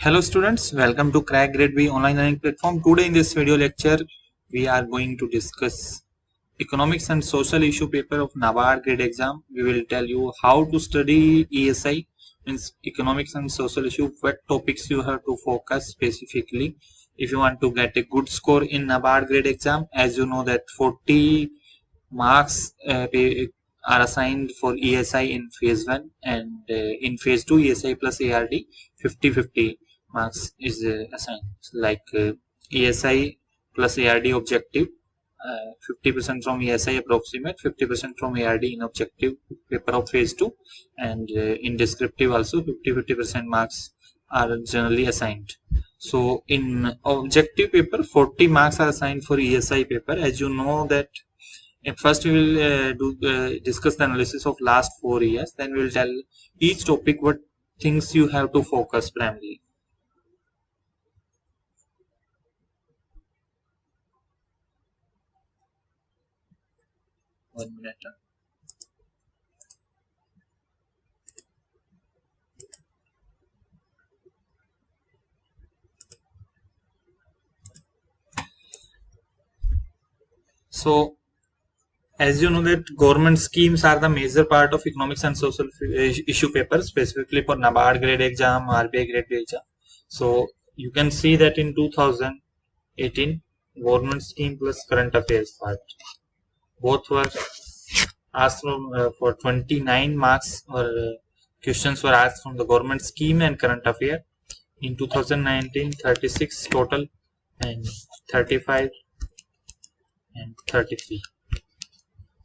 Hello students, welcome to Crack Grade B online learning platform. Today in this video lecture, we are going to discuss economics and social issue paper of NABARD grade exam. We will tell you how to study ESI, means economics and social issue, what topics you have to focus specifically if you want to get a good score in NABARD grade exam. As you know that 40 marks are assigned for ESI in phase 1 and in phase 2 ESI plus ARD 50-50 marks is assigned, like ESI plus ARD objective 50% from ESI approximate, 50% from ARD in objective paper of phase 2, and in descriptive also 50% marks are generally assigned. So in objective paper 40 marks are assigned for ESI paper. As you know that first we will discuss the analysis of last 4 years, then we will tell each topic what things you have to focus primarily. One minute. So as you know that government schemes are the major part of economics and social issue paper, specifically for NABARD grade exam, RBI grade B exam. So you can see that in 2018 government scheme plus current affairs part, both were asked from for 29 marks or questions were asked from the government scheme and current affair. In 2019 36 total and 35 and 33.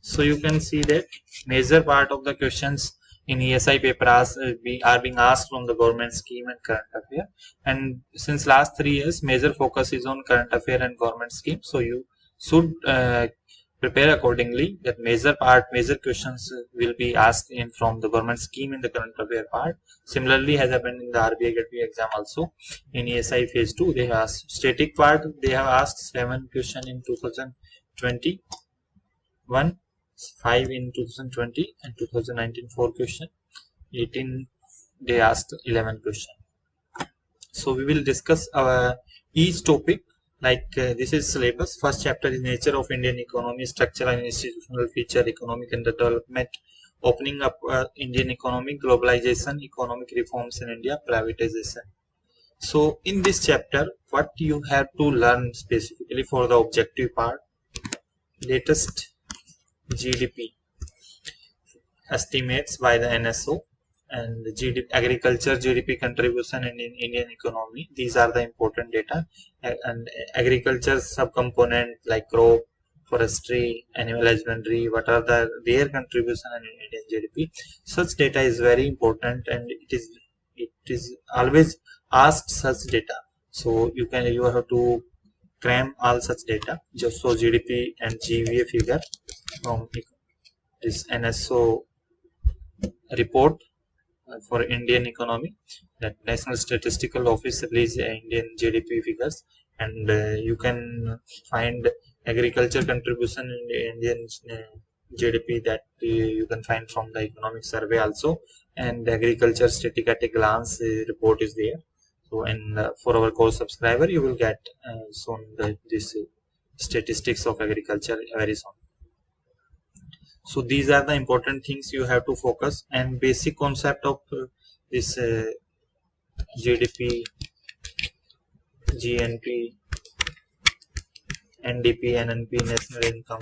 So you can see that major part of the questions in ESI paper are being asked from the government scheme and current affair, and since last 3 years major focus is on current affair and government scheme, so you should prepare accordingly. That major questions will be asked in from the government scheme in the current affair part. Similarly has happened in the RBI Grade B exam also. In ESI phase 2 they have asked static part, they have asked 7 question in 2020, 5 in 2020 and 2019 4 question, 18 they asked 11 question. So we will discuss each topic like this is syllabus. First chapter is nature of Indian economy, structural and institutional feature, economic and development, opening up Indian economy, globalization, economic reforms in India, privatization. So in this chapter what you have to learn specifically for the objective part: latest GDP estimates by the NSO and GDP, agriculture GDP contribution in Indian economy. These are the important data, and agriculture subcomponent like crop, forestry, animal husbandry, what are their contribution in Indian GDP. Such data is very important and it is always asked such data. So you have to cram all such data. Just so GDP and GVA figure from this NSO report for Indian economy, that National Statistical Office released Indian GDP figures, and you can find agriculture contribution in the Indian GDP that you can find from the economic survey also, and agriculture static at a glance report is there. So for our course subscriber you will get soon this statistics of agriculture very soon. So these are the important things you have to focus, and basic concept of this GDP, GNP, NDP, NNP, national income,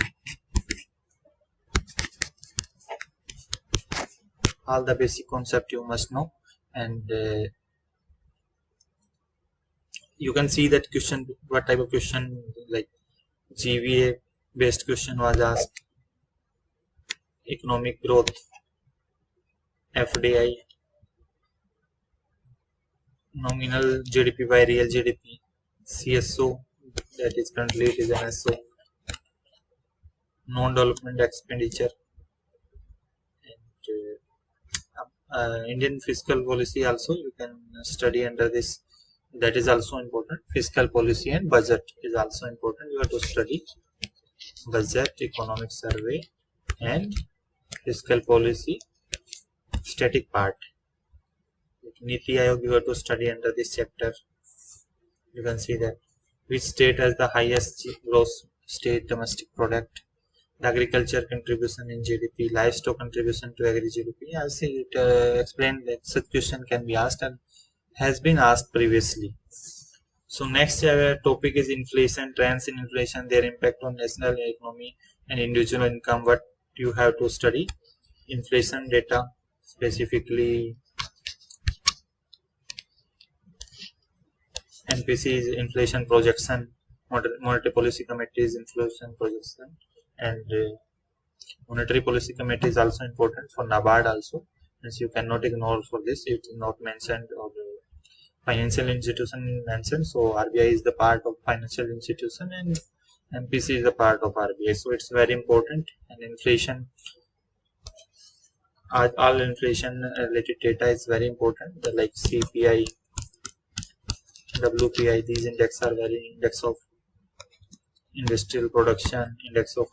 all the basic concept you must know. And you can see that question, what type of question, like GVA based question was asked, economic growth, FDI, nominal GDP by real GDP, CSO, that is currently it is NSO, non-development expenditure, and Indian fiscal policy also you can study under this. That is also important. Fiscal policy and budget is also important. You have to study budget, economic survey, and fiscal policy static part. Niti Aayog you have to study under this chapter. You can see that which state has the highest gross state domestic product, the agriculture contribution in GDP, livestock contribution to agri GDP. As it explained that such question can be asked and has been asked previously. So next topic is inflation, trends in inflation, their impact on national economy and individual income. What you have to study: inflation data, specifically MPC is inflation projection, monetary policy committee is inflation projection, and monetary policy committee is also important for NABARD also. As you cannot ignore for this, it is not mentioned or financial institution mentioned. So RBI is the part of financial institution and MPC is the part of RBI. So it's very important. And inflation, all inflation related data is very important. Like CPI, WPI, these index are very index of industrial production, index of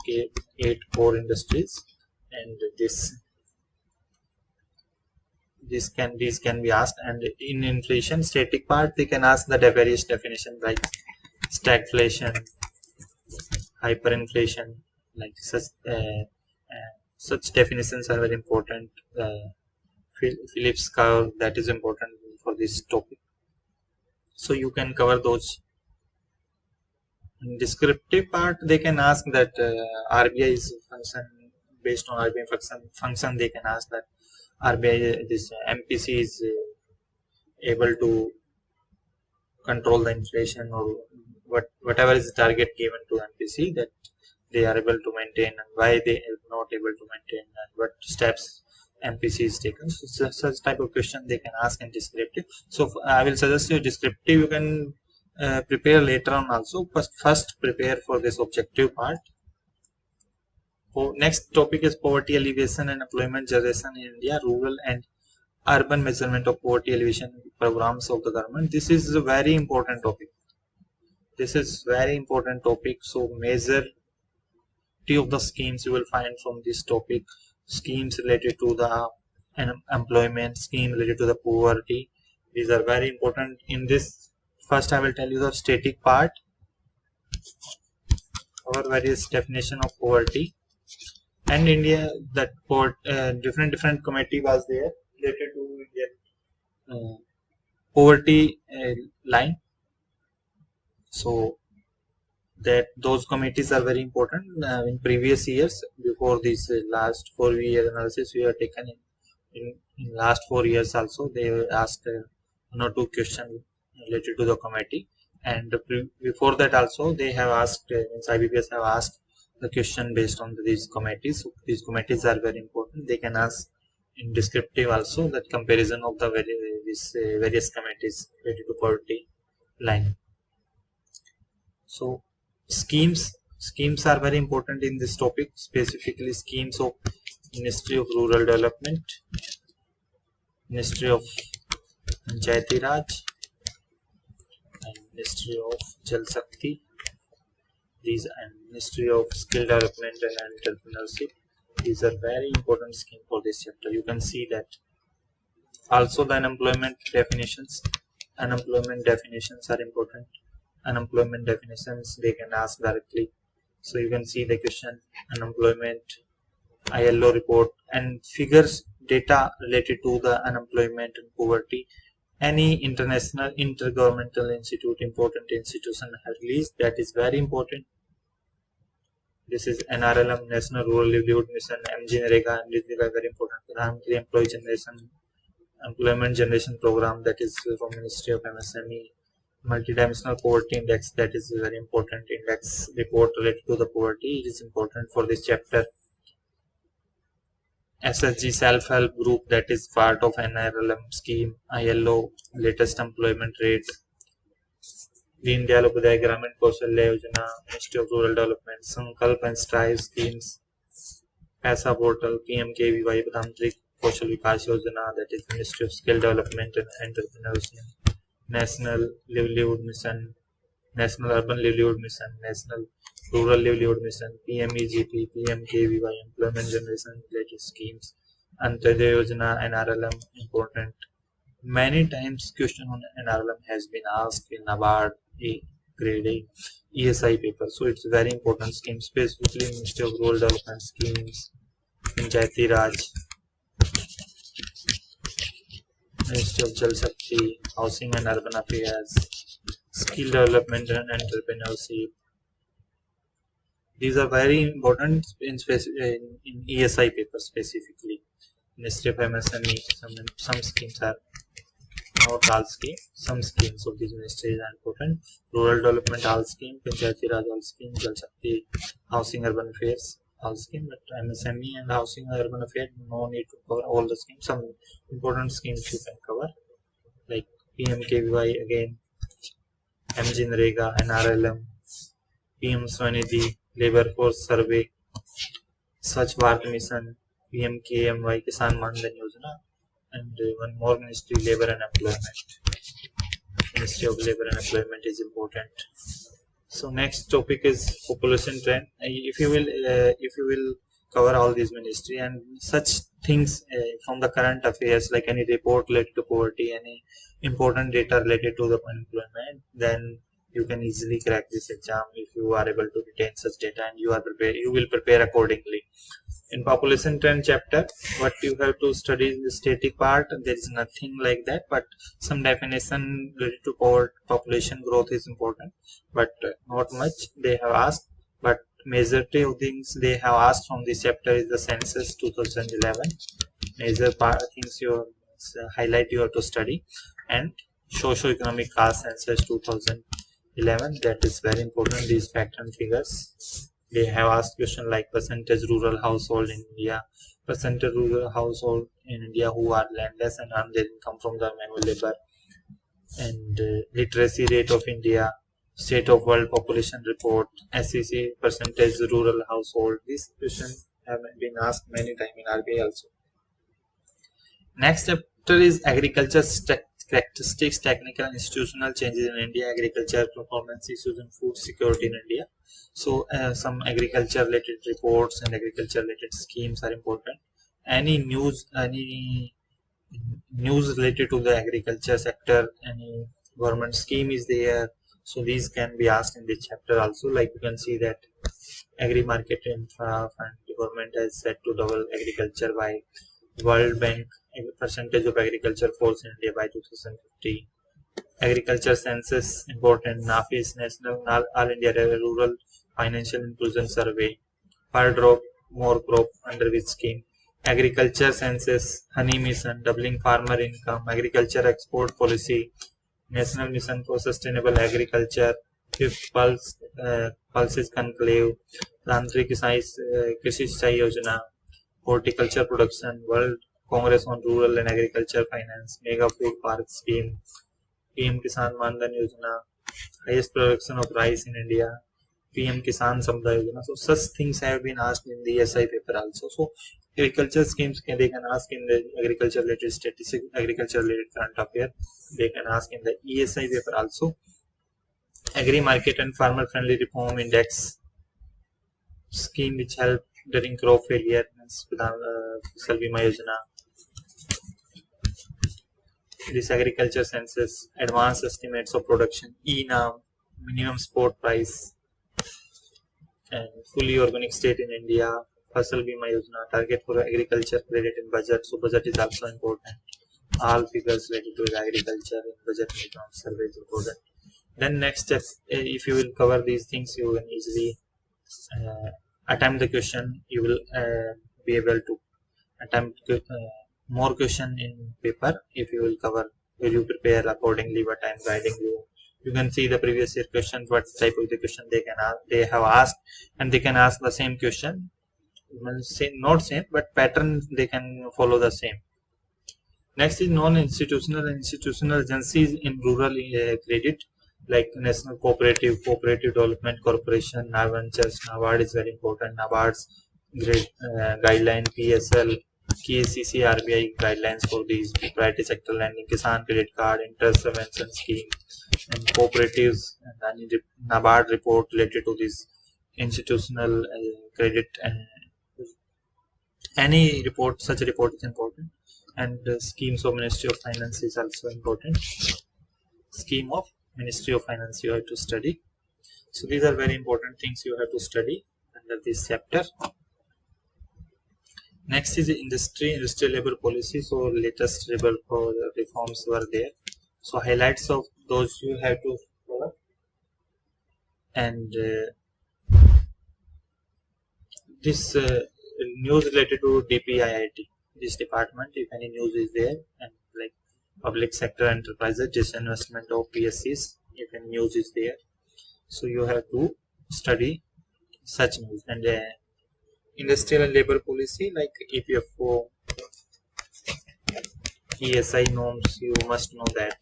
8 core industries, and these can be asked. And in inflation static part they can ask the various definition like stagflation, hyperinflation, like such definitions are very important. Phillips curve, that is important for this topic, so you can cover those. In descriptive part they can ask that RBI is function, based on RBI function they can ask that RBI, this MPC is able to control the inflation, or whatever is the target given to MPC, that they are able to maintain, and why they are not able to maintain, and what steps MPC is taken. So such type of question they can ask in descriptive. So I will suggest you descriptive you can prepare later on also. First prepare for this objective part. Next topic is poverty alleviation and employment generation in India, rural and urban measurement of poverty alleviation programs of the government. This is a very important topic. So majority of the schemes you will find from this topic, schemes related to the employment, scheme related to the poverty. These are very important. In this, first I will tell you the static part, our various definition of poverty. And India, that different committee was there related to Indian poverty line. So that those committees are very important. In previous years, before this last 4-year analysis we have taken in last 4 years also, they asked 1 or 2 questions related to the committee, and before that also they have asked, IBPS have asked the question based on these committees. So these committees are very important. They can ask in descriptive also that comparison of the various committees related to poverty line. So schemes are very important in this topic, specifically schemes of Ministry of Rural Development, Ministry of Panchayati Raj, and Ministry of Jal Shakti. These and Ministry of Skill Development and Entrepreneurship. These are very important schemes for this chapter. You can see that. Also the unemployment definitions are important. Unemployment definitions they can ask directly. So you can see the question unemployment, ILO report, and figures data related to the unemployment and poverty. Any international intergovernmental important institution has released, that is very important. This is NRLM, National Rural Livelihood Mission, MGNREGA, and these are very important. Pradhan Mantri Employment Generation Program, that is from Ministry of MSME. Multidimensional Poverty Index, that is a very important index report related to the poverty. It is important for this chapter. SSG self-help group, that is part of NRLM scheme. ILO latest employment rate. Deen Dayal Upadhyay Gramin Kaushalya Yojana, Ministry of Rural Development, Sankalp and Strive schemes, PASA portal, PMKVY, Pradhan Mantri Kaushal Vikas Yojana, that is Ministry of Skill Development and Entrepreneurship, National Livelihood Mission, National Urban Livelihood Mission, National Rural Livelihood Mission, PMEGP, PMKVY, Employment Generation related schemes, Antyodaya Yojana, NRLM, important. Many times question on NRLM has been asked in NABARD Grade A ESI paper. So it's very important scheme, specifically Ministry of Rural Development schemes, Panchayati Raj, Ministry of Jal Shakti, Housing and Urban Affairs, Skill Development and Entrepreneurship. These are very important in ESI paper specifically. Ministry of MSME, some schemes are not all schemes. Some schemes of these ministries are important. Rural Development all scheme, Panchayati Raj all scheme, Jal Shakti, Housing Urban Affairs all scheme, but MSME and Housing and Urban Affairs no need to cover all the schemes. Some important schemes you can cover like PMKVY again, MGNREGA, NRLM, PM Swanidhi, Labor Force Survey, Swachh Bharat Mission, PMKMY Kisan Mandan Yojana, and one more ministry, Labor and Employment. Ministry of Labor and Employment is important. So next topic is population trend. If you will cover all these ministry and such things from the current affairs, like any report related to poverty, any important data related to the unemployment, then you can easily crack this exam if you are able to retain such data and you will prepare accordingly. In population trend chapter, what you have to study in the static part, there is nothing like that, but some definition related to population growth is important, but not much they have asked. But majority of things they have asked from this chapter is the census 2011. Major things you highlight you have to study, and socio-economic class census 2011, that is very important. These facts and figures. They have asked question like percentage rural household in India, percentage rural household in India who are landless and earn their income from the manual labor, and literacy rate of India, state of world population report, SEC percentage rural household. These questions have been asked many times in RBI also. Next chapter is agriculture characteristics, technical and institutional changes in India, agriculture performance issues and food security in India. So some agriculture related reports and agriculture related schemes are important. Any news related to the agriculture sector, any government scheme is there, so these can be asked in this chapter also. Like you can see that agri market infra fund government has set to double agriculture by World Bank percentage of agriculture force in India by 2050. Agriculture census important. NAFIS National All India Rural Financial Inclusion Survey. Per drop more crop under which scheme? Agriculture census, honey mission, doubling farmer income, agriculture export policy, National Mission for Sustainable Agriculture, fifth pulses conclave, Tantrik Krishi Sichai Yojana, horticulture production, World Congress on Rural and Agriculture Finance, Mega Food Park Scheme, PM Kisan Mandan Yojana, highest production of rice in India, PM Kisan Samdha Yojana. So such things have been asked in the SI paper also. So agriculture schemes they can ask in the agriculture related statistics, agriculture related current affair. They can ask in the ESI paper also. Agri market and farmer friendly reform index scheme which help during crop failure, Fasal Bima Yojana. This agriculture census, advanced estimates of production, ENAM, minimum spot price, and fully organic state in India, Fasal Bima Yojana, target for agriculture credit in budget. So budget is also important. All figures related to agriculture in budget and economic survey is important. Then next step, if you will cover these things, you can easily attempt the question. You will be able to attempt more question in paper if you will cover. Will you prepare accordingly? What I am guiding you. You can see the previous year questions. What type of the question they have asked, and they can ask the same question. Not same, but pattern they can follow the same. Next is non-institutional and institutional agencies in rural credit, like National Cooperative Development Corporation, NAVentures. NABARD is very important. NABARD's grade guideline, PSL, KCC, RBI guidelines for these priority sector lending, Kisan credit card, interest subvention scheme, and cooperatives, and NABARD report related to this institutional credit. Any report, such a report is important. And schemes of Ministry of Finance is also important. Scheme of Ministry of Finance you have to study. So these are very important things you have to study under this chapter. Next is industrial labor policy. So latest labor reforms were there. So highlights of those you have to follow. And this news related to DPIIT, this department, if any news is there, and like public sector enterprises, disinvestment of PSCs, if any news is there, so you have to study such news. And industrial and labor policy like EPFO, ESI norms, you must know that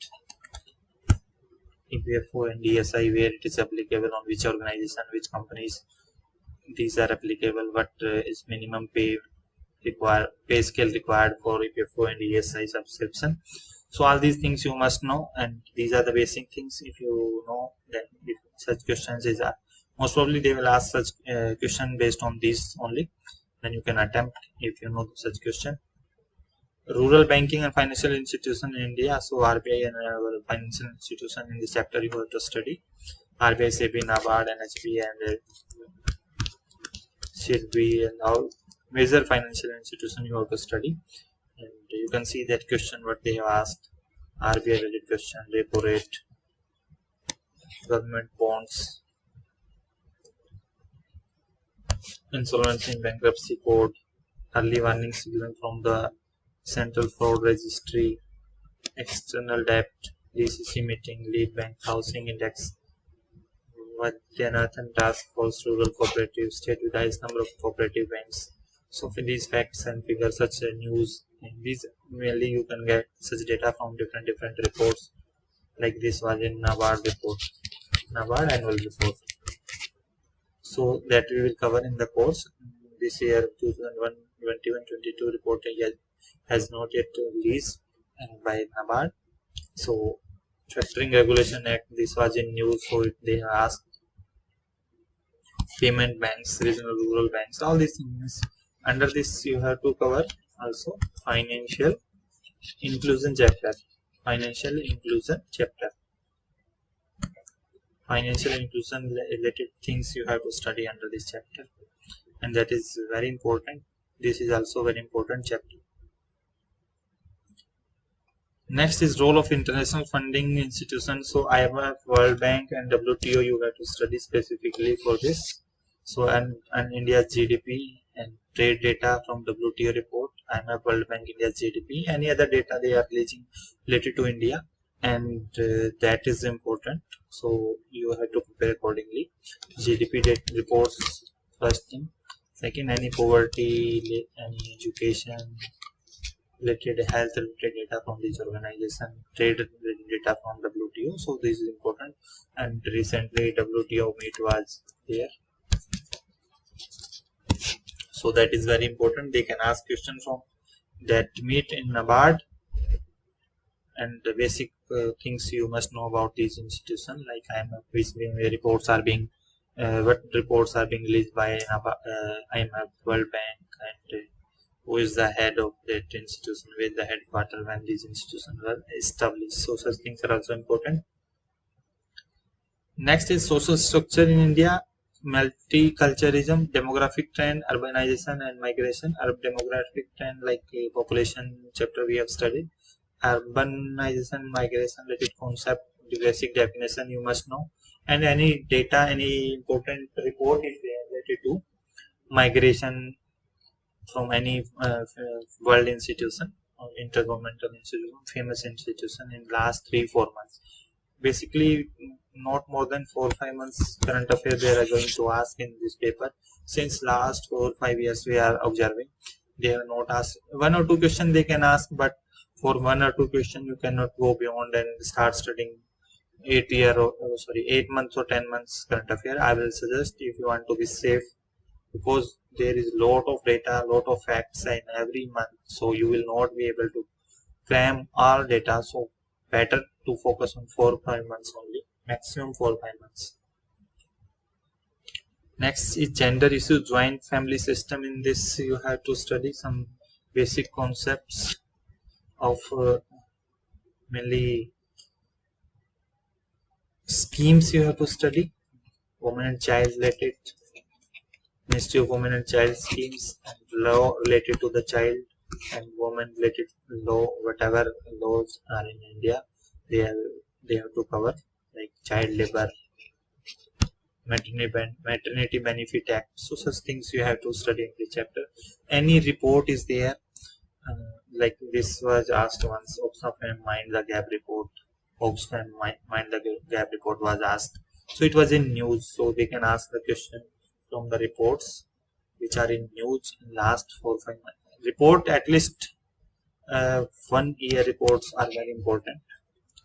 EPFO and ESI, where it is applicable, on which organization, which companies these are applicable, what is minimum pay scale required for EPFO and ESI subscription. So all these things you must know, and these are the basic things. If you know that, if such questions is most probably they will ask such question based on these only, then you can attempt if you know such question. Rural banking and financial institution in India. So RBI and financial institution in this chapter you have to study. RBI, SEBI, NABARD, NHB, and SEBI, and all major financial institution you have to study. And you can see that question what they have asked. RBI related question, repo rate, government bonds, insolvency and bankruptcy code, early warning signal from the Central Fraud Registry, external debt, DCC meeting, lead bank, housing index, Madhyanathan task force, rural cooperative, state with highest number of cooperative banks. So for these facts and figures, such news, and these mainly you can get such data from different reports. Like this was in NABARD report, NABARD annual report. So that we will cover in the course. This year 2021-22 report has not yet released by NABARD. So Factoring Regulation Act, this was in news, so they asked payment banks, regional rural banks, all these things. Under this you have to cover also financial inclusion chapter. Financial inclusion related things you have to study under this chapter, and that is very important. This is also very important chapter. Next is role of international funding institutions. So IMF, World Bank, and WTO you have to study specifically for this. So and India's GDP and trade data from WTO report, IMF, World Bank, India's GDP, any other data they are releasing related to India, and that is important. So you have to prepare accordingly. GDP data reports first thing. Second, any poverty, any education related, health related data from this organization, trade related data from WTO. So this is important. And recently WTO meet was there, so that is very important. They can ask questions from that meet in NABARD, and the basic things you must know about these institutions, like IMF, reports are being what reports are being released by IMF, World Bank, and who is the head of that institution, with the headquarters when these institutions were established. So such things are also important. Next is social structure in India, multiculturalism, demographic trend, urbanization and migration. Demographic trend, like population chapter we have studied. Urbanization, migration related concept, the basic definition you must know, and any data, any important report is related to migration from any world institution or intergovernmental institution, famous institution in last 3-4 months. Basically, not more than 4-5 months current affairs they are going to ask in this paper. Since last 4-5 years we are observing, they have not asked 1 or 2 questions they can ask, but for 1 or 2 questions you cannot go beyond and start studying 8 months or 10 months current affair. I will suggest, if you want to be safe, because there is lot of data, lot of facts in every month, so you will not be able to cram all data. So better to focus on 4-5 months only, maximum 4-5 months. Next is gender issue, joint family system. In this you have to study some basic concepts. of mainly schemes you have to study. Women and child related, Ministry of Women and Child schemes, and law related to the child and women related law, whatever laws are in India, they have, they have to cover, like child labor, maternity benefit act. So such things you have to study in the chapter. Any report is there, like this was asked once. Oxfam Mind the Gap report. Oxfam Mind the Gap report was asked. So it was in news. So they can ask the question from the reports which are in news in last 4 5 months. Report at least 1 year reports are very important.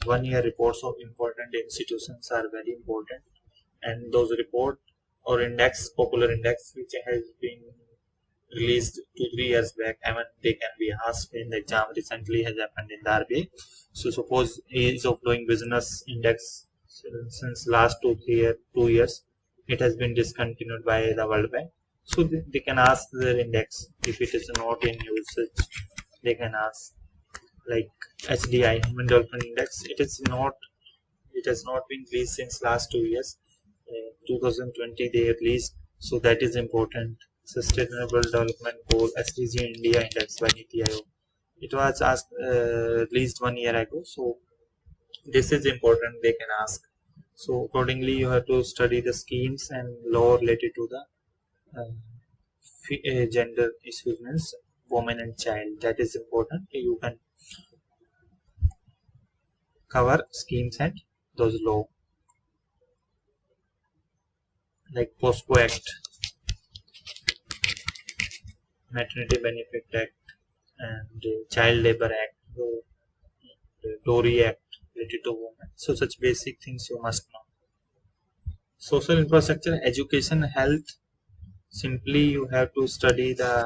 1 year reports of important institutions are very important, and those report or index, popular index, which has been released 2 3 years back. I mean, they can be asked in the exam. Recently has happened in the RBI. So suppose ease of doing business index since last 2 years, it has been discontinued by the World Bank. So they can ask their index if it is not in usage. They can ask like HDI, Human Development Index. It has not been released since last 2 years. 2020 they released, so that is important. Sustainable Development Goal SDG India Index by NITI Aayog. It was asked released 1 year ago, so this is important. They can ask. So accordingly, you have to study the schemes and law related to the gender issues, means woman and child. That is important. You can cover schemes and those law, like POSCO Act, Maternity Benefit Act, and Child Labor Act, Tory Act related to women. So such basic things you must know. Social infrastructure, education, health. Simply you have to study the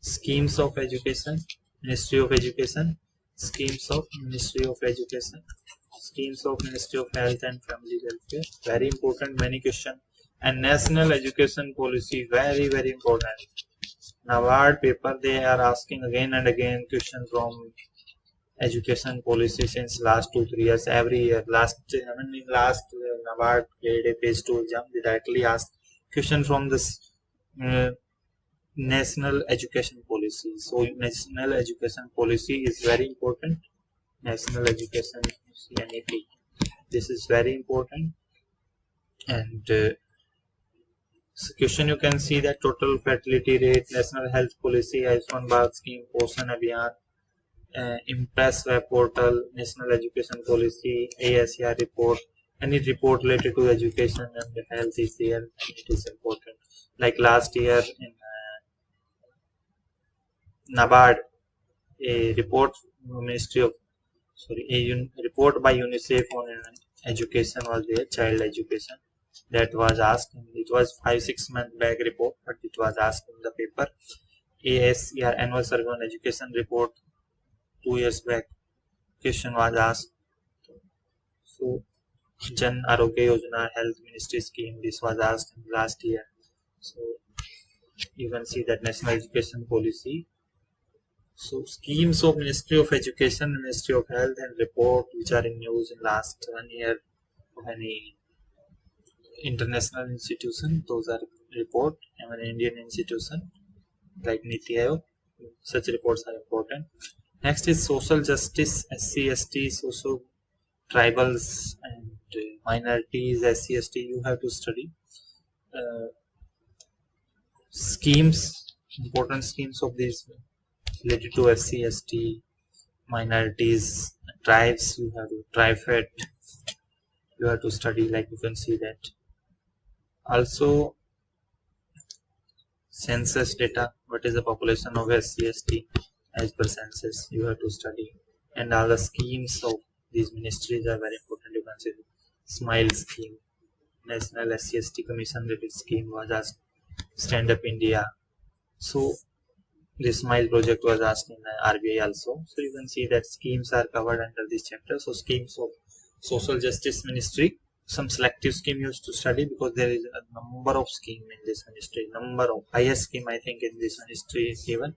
schemes of education, Ministry of Education, schemes of Ministry of Education, schemes of Ministry of Health and Family Welfare. Very important, many questions. And national education policy, very important. NABARD paper, they are asking again and again question from education policy since last 2 3 years. Every year, in last NABARD Grade A page 2 exam, they directly asked question from this uh, national education policy. So national education policy is very important. National education NEP. This is very important. And question you can see that total fertility rate, national health policy, Ayushman Bharat scheme, Poshan Abhiyan, Impress web portal, national education policy, ASER report, any report related to education and health is there, and it is important. Like last year in NABARD, a report Ministry of report by UNICEF on education was there, child education, that was asked. It was 5 6 months back report, but it was asked in the paper. ASER annual survey on education report 2 years back, question was asked. So Jan Arogya Yojana Health Ministry scheme, this was asked last year. So you can see that national education policy. So schemes of Ministry of Education, Ministry of Health, and report which are in news in last 1 year of any international institution, those are report. And an Indian institution like NITI Aayog, such reports are important. Next is social justice, SC, ST, social tribals and minorities, SC, ST. You have to study schemes, important schemes of these related to SC, ST, minorities, tribes. You have to trifed. You have to study, like you can see that. Also, census data. What is the population of SC, ST as per census? You have to study, and all the schemes of these ministries are very important. You can see SMILE scheme, National SC, ST Commission related scheme was asked. Stand Up India. So the SMILE project was asked in RBI also. So you can see that schemes are covered under this chapter. So schemes of social justice ministry, some selective scheme you have to study because there is a number of scheme in this ministry. Number of highest scheme I think in this ministry is given.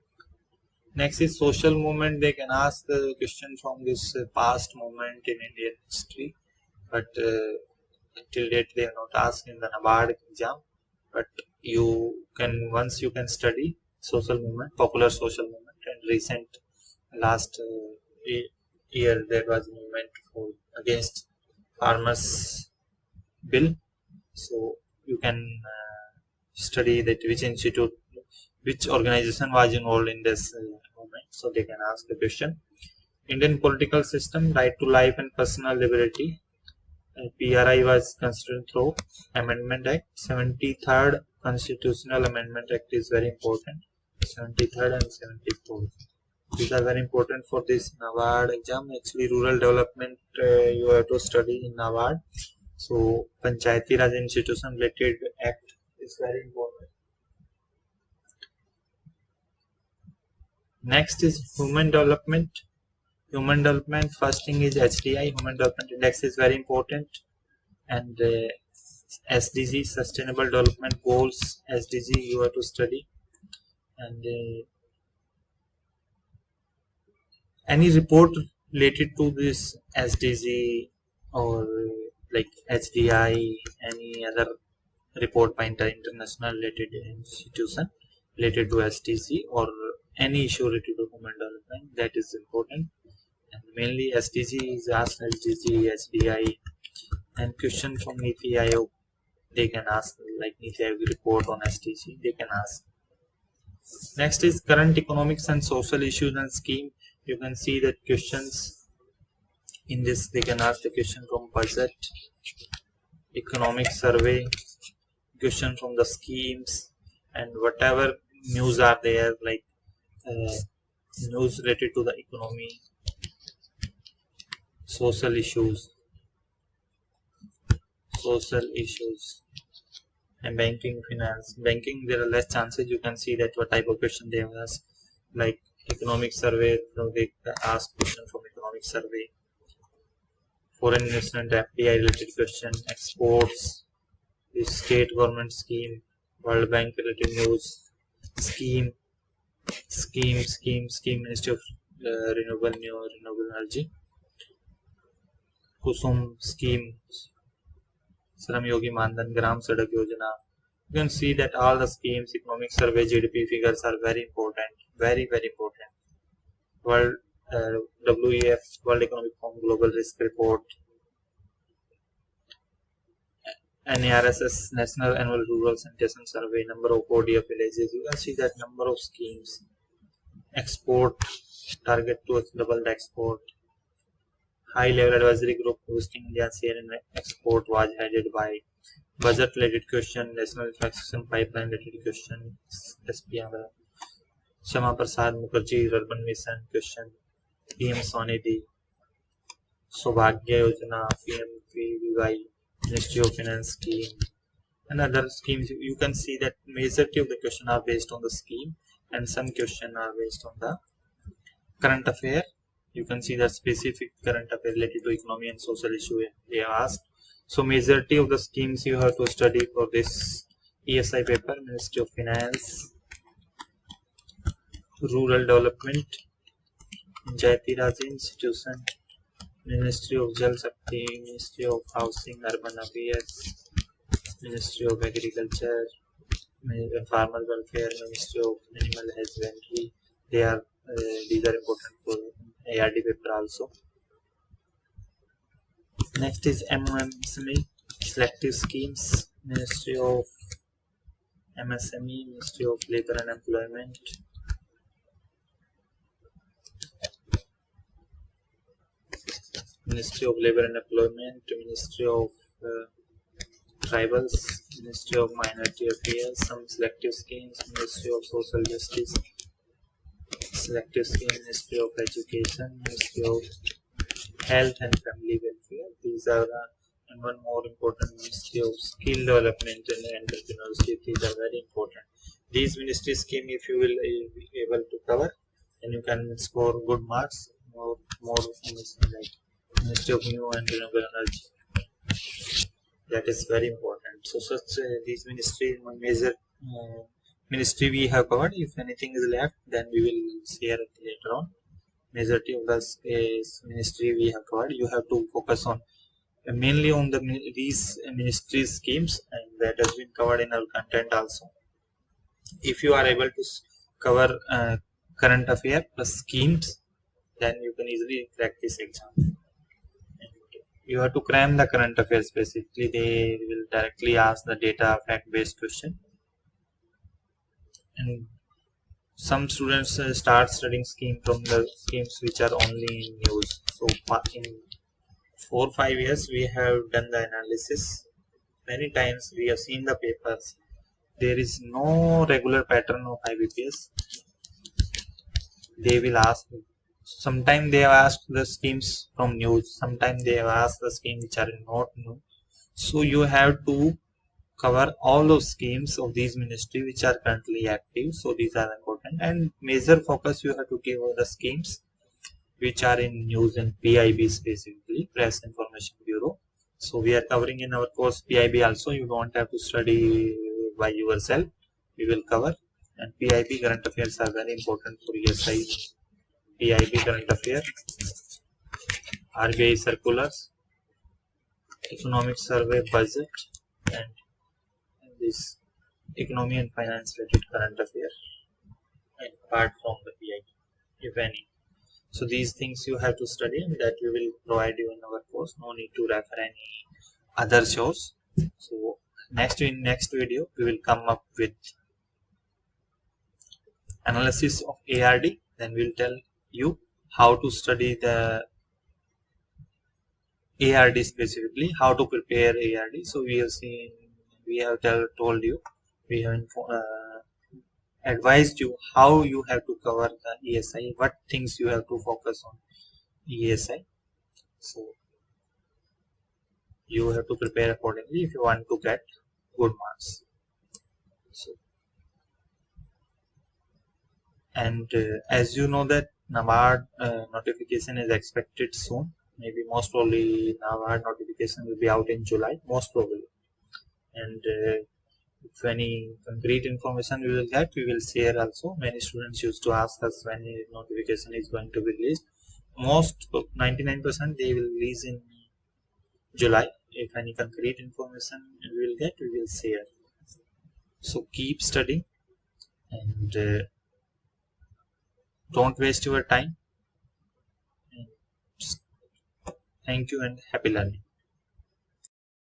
Next is social movement. They can ask the question from this past movement in Indian history, but till date they have not asked in the NABARD exam. But once you can study social movement, popular social movement, and recent last year there was movement against farmers bill. So you can study that which organization was involved in this movement. So they can ask the question. Indian political system, right to life and personal liberty. PRI was constituted through Amendment Act. 73rd Constitutional Amendment Act is very important. 73rd and 74th. These are very important for this NABARD exam. Actually, rural development you have to study in NABARD. So, Panchayati Raj Institution Related Act is very important. Next is human development. Human development, first thing is HDI, Human Development Index is very important. And SDG, Sustainable Development Goals, SDG you have to study. And any report related to this SDG or like HDI, any other report by international related institution related to SDG or any issue related to human development, that is important. And mainly SDG is asked, SDG, HDI, and question from Niti Aayog they can ask, like Niti Aayog report on SDG they can ask. Next is current economics and social issues and scheme. You can see that questions in this, they can ask the question from budget, economic survey, question from the schemes, and whatever news are there, like news related to the economy, social issues, and banking, finance. Banking, there are less chances. You can see that what type of question they have asked, like economic survey. They ask question from economic survey, foreign investment, FDI related question, exports, the state government scheme, World Bank related news, scheme, Ministry of renewable energy, Kusum scheme, Shram Yogi Mandan, Gram Sadak Yojana. You can see that all the schemes, economic survey, GDP figures are very important, very important. WEF, World Economic Forum Global Risk Report, NARSS, National Annual Rural Sanitation Survey, number of ODF villages. You can see that number of schemes, export, target to double the export. High level advisory group boosting India's share in export was headed by budget related question, national infrastructure pipeline related question, SPR, Shama Prasad Mukherjee urban mission question, PM Sonidhi, Saubhagya Yojana, PMVY, Ministry of Finance scheme, and other schemes. You can see that majority of the question are based on the scheme and some question are based on the current affair. You can see that specific current affair related to economy and social issue they are asked. So majority of the schemes you have to study for this ESI paper, Ministry of Finance, Rural Development, Panchayati Raj Institution, Ministry of Jal Shakti, Ministry of Housing, Urban Affairs, Ministry of Agriculture, Farmer Welfare, Ministry of Animal Husbandry. These are important for ARD paper also. Next is MSME, Selective Schemes, Ministry of MSME, Ministry of Labor and Employment. Ministry of Labor and Employment, Ministry of Tribals, Ministry of Minority Affairs, some selective schemes, Ministry of Social Justice, selective scheme, Ministry of Education, Ministry of Health and Family Welfare. These are and one more important, Ministry of Skill Development and Entrepreneurship. These are very important. These ministry scheme, if you will be able to cover, then you can score good marks. More like Ministry of New and Renewable Energy. That is very important. So such these ministries, major ministry we have covered. If anything is left, then we will share it later on. Majority of the ministry we have covered. You have to focus on mainly on these ministry schemes, and that has been covered in our content also. If you are able to cover current affair plus schemes, then you can easily crack this exam. You have to cram the current affairs. Basically, they will directly ask the data fact based question, and some students start studying scheme from the schemes which are only in news. So in 4 or 5 years we have done the analysis many times. We have seen the papers. There is no regular pattern of IBPS. They will ask, sometimes they have asked the schemes from news, sometimes they have asked the schemes which are not new. So you have to cover all those schemes of these ministry which are currently active. So these are important, and major focus you have to give on the schemes which are in news and PIB, specifically Press Information Bureau. So we are covering in our course PIB also. You don't have to study by yourself. We will cover, and PIB current affairs are very important for ESI. PIB current affairs, RBI circulars, economic survey budget, and this economy and finance related current affairs, and apart from the PIB, if any. So these things you have to study, and that we will provide you in our course. No need to refer any other shows. So in next video we will come up with analysis of ARD. Then we'll tell you how to study the ARD, specifically how to prepare ARD. So we have told you, we have advised you how you have to cover the ESI, what things you have to focus on ESI. So you have to prepare accordingly if you want to get good marks. So, and as you know that NABARD notification is expected soon. Maybe most probably NABARD notification will be out in July, most probably. And if any concrete information we will get, we will share also. Many students used to ask us when the notification is going to be released. Most 99% they will release in July. If any concrete information we will get, we will share. So keep studying, and don't waste your time. Thank you and happy learning.